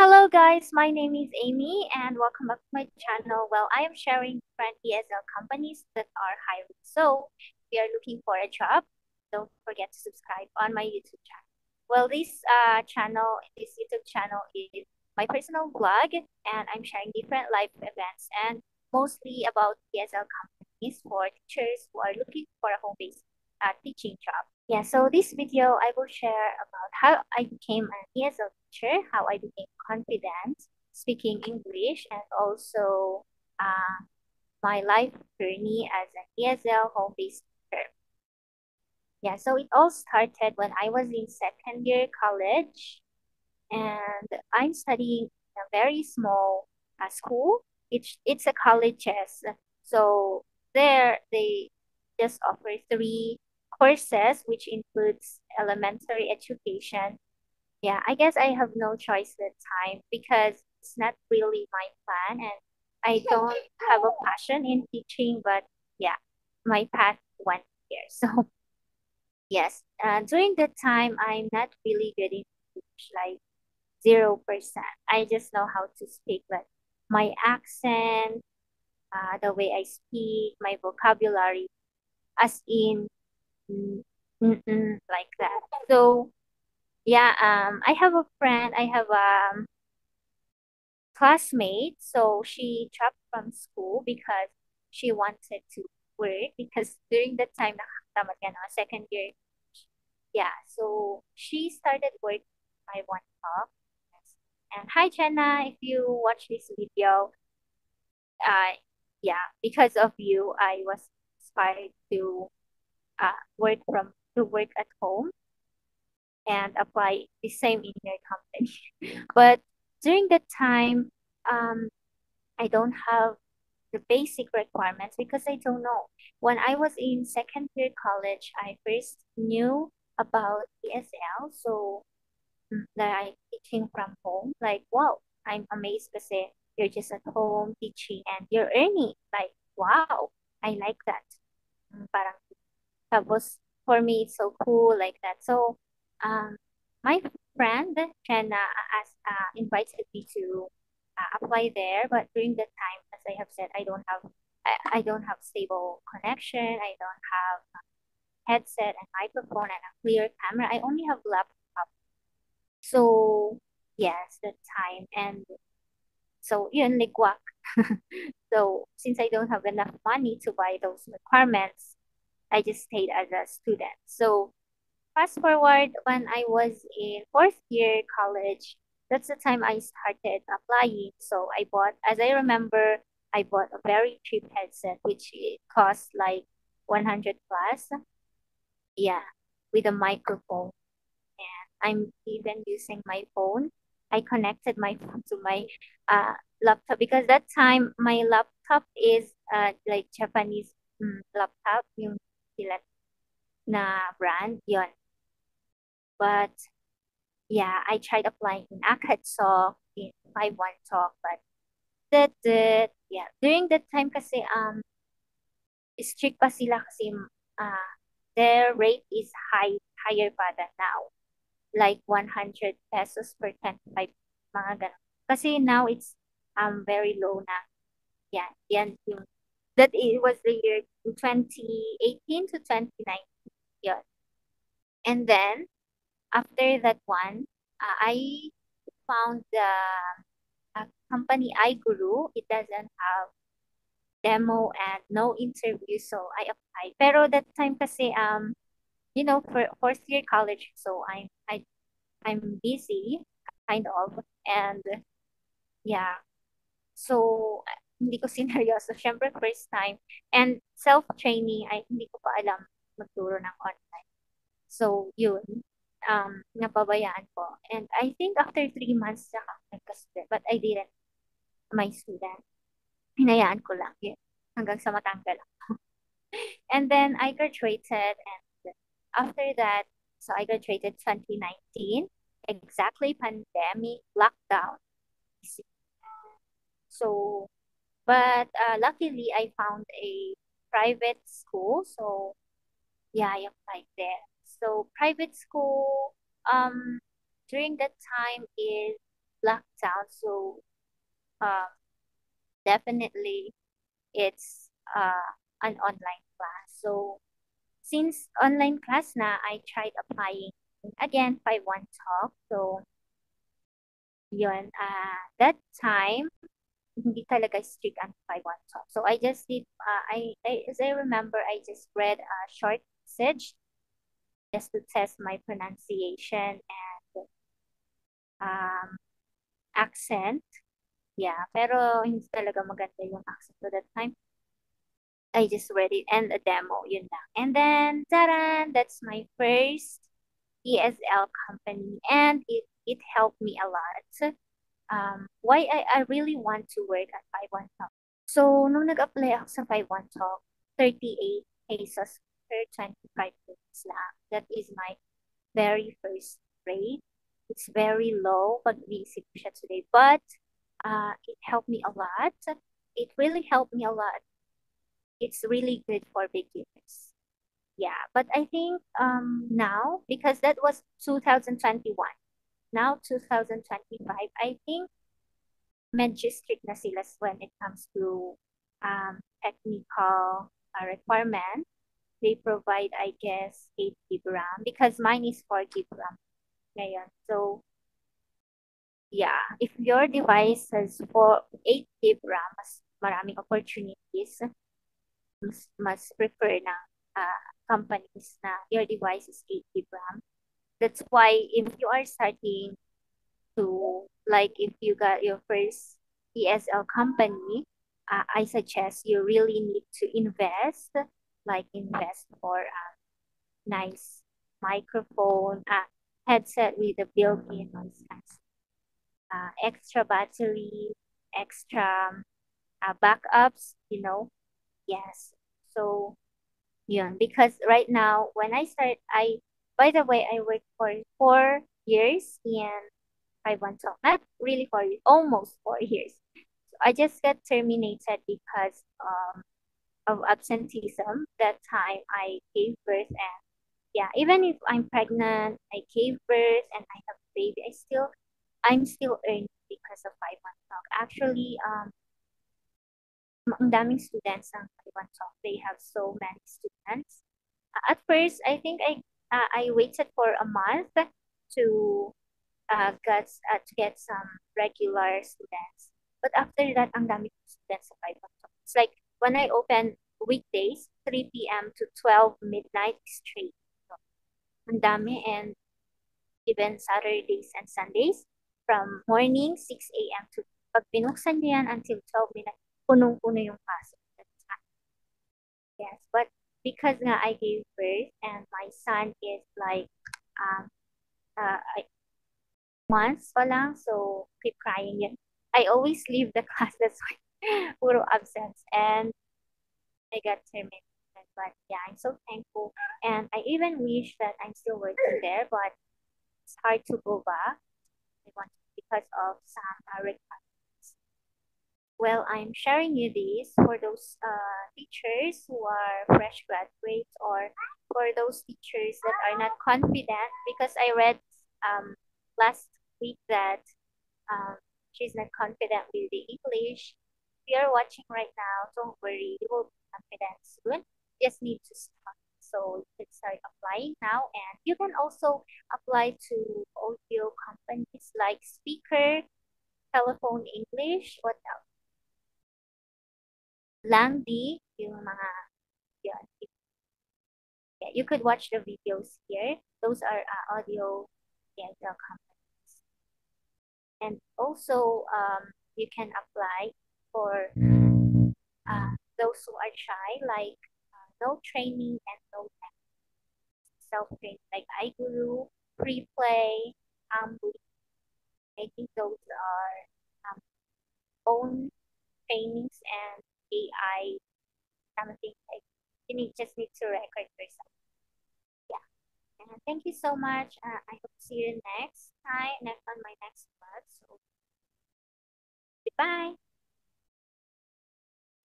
Hello guys, my name is Amy and welcome back to my channel. Well, I am sharing different ESL companies that are hiring. So, if you are looking for a job, don't forget to subscribe on my YouTube channel. Well, this YouTube channel is my personal blog and I'm sharing different life events and mostly about ESL companies for teachers who are looking for a home-based teaching job. Yeah, so this video I will share about how I became an ESL teacher, how I became confident speaking English, and also uh, my life journey as an ESL home-based teacher. Yeah, so it all started when I was in second year college, and I'm studying in a very small school. It's a colleges, so there they just offer three courses, which includes elementary education. Yeah, I guess I have no choice that time because it's not really my plan, and I don't have a passion in teaching. But yeah, my path went here. So yes, during that time, I'm not really good in English, like 0%. I just know how to speak, but my accent, the way I speak, my vocabulary, as in like that. So yeah, I have a friend, I have a classmate, so she dropped from school because she wanted to work because during that time, second year, yeah, so she started work by 1 o'clock. And hi, Jenna, if you watch this video, uh, yeah, because of you, I was inspired to work at home and apply the same in your company. But during that time, um, I don't have the basic requirements because I don't know. When I was in second year college, I first knew about ESL. So that I teaching from home. Like, wow, I'm amazed kasi you're just at home teaching and you're earning. Like, wow, I like that. Parang, tapos, for me, it's so cool like that. So, um, my friend, Jenna, invited me to apply there. But during that time, as I have said, I don't have stable connection. I don't have headset and microphone and a clear camera. I only have laptop. So, yes, that time. And so, yun, ligwak. So, since I don't have enough money to buy those requirements, I just stayed as a student. So, fast forward when I was in fourth year college, that's the time I started applying. So, as I remember, I bought a very cheap headset, which it cost like 100 plus. Yeah, with a microphone. I'm even using my phone. I connected my phone to my laptop because that time my laptop is like Japanese laptop, yung sila na brand yon. But yeah, I tried applying in Akatso, in 51 Talk, but yeah, during that time kasi strict pa sila kasi uh, their rate is higher pa than now. Like 100 pesos per 25, mga ganun. Kasi now it's very low na. Yeah, yan yung that it was the year 2018 to 2019. Yun. And then after that one, I found the company iGuru. It doesn't have demo and no interview, so I applied. Pero that time kasi for fourth year college, so I'm busy kind of, and yeah, so hindi ko sineryoso. Syempre first time and self-training ay hindi ko pa alam magturo ng online. So yun, napabayaan ko. And I think after 3 months saka nagka-student, but I didn't my student. Hinayaan ko lang yun hanggang sa matanggal ako. And then I graduated, and after that, so I graduated 2019, exactly pandemic lockdown. So, but luckily I found a private school. So yeah, I applied there. So private school, um, during that time is lockdown. So um, definitely it's an online class. So since online class na, I tried applying again 5-1 Talk. So yun, that time, hindi talaga strict ang 5-1 Talk. So I just did, as I remember, I just read a short message just to test my pronunciation and um, accent. Yeah, pero hindi talaga maganda yung accent to that time. I just read it and a demo, yun lang. And then, taran, that's my first ESL company and it helped me a lot. Why I really want to work at 5-1 Talk. So, nung nag-apply ako sa 5-1 Talk, 38 pesos per 25 minutes lang. That is my very first rate. It's very low pag iisip ko siya today. But it helped me a lot. It really helped me a lot. It's really good for beginners. Yeah, but I think now, because that was 2021, now 2025, I think medyo strict na sila when it comes to technical requirement. They provide, I guess, 8 gig RAM because mine is 4 gig RAM ngayon. So, yeah, if your device has 8 gig RAM, mas maraming opportunities, mas prefer ng companies na your device is 8 gig RAM. That's why if you are starting to, like if you got your first ESL company, I suggest you really need to invest, like invest for a nice microphone, headset with a built-in noise cancellation, extra battery, extra backups, Yes. So, yun. Because right now, when I start, by the way, I worked for 4 years in 5-1 Talk. Not really 4 years, almost 4 years. So I just got terminated because of absenteeism. That time I gave birth and yeah, even if I'm pregnant, I gave birth and I have a baby, I'm still earning because of 5-1 Talk. Actually, ang daming students ng 5-1 Talk. They have so many students. At first, I think I waited for a month to get some regular students. But after that, ang dami ng students sa 5-1 Talk. It's like when I open weekdays, 3 p.m. to 12 midnight straight. So, ang dami, and even Saturdays and Sundays from morning 6 a.m. to pag binuksan niyo yan until 12 midnight, punong-puno yung pasok. Yes, but because nga I gave birth and my son is like um months pa lang, so keep crying yun. I always leave the class, that's why puro absence, and I got terminated. But yeah, I'm so thankful, and I even wish that I'm still working there, but it's hard to go back. I want because of some requirements. Well, I'm sharing you this for those teachers who are fresh graduates, or for those teachers that are not confident, because I read last week that she's not confident with the English. If you're watching right now, don't worry, you will be confident soon. You just need to start. So you can start applying now, and you can also apply to audio companies like Speaker, Telephone English, what else? Langdi, yung mga, yun. Yeah, you could watch the videos here. Those are audio ESL companies. And also, you can apply for those who are shy, like no training and no self-training, like iGuru, Free Play, I think those are own trainings and AI something like just need to record yourself. Yeah. And thank you so much. I hope to see you next time, next on my next vlog. So goodbye.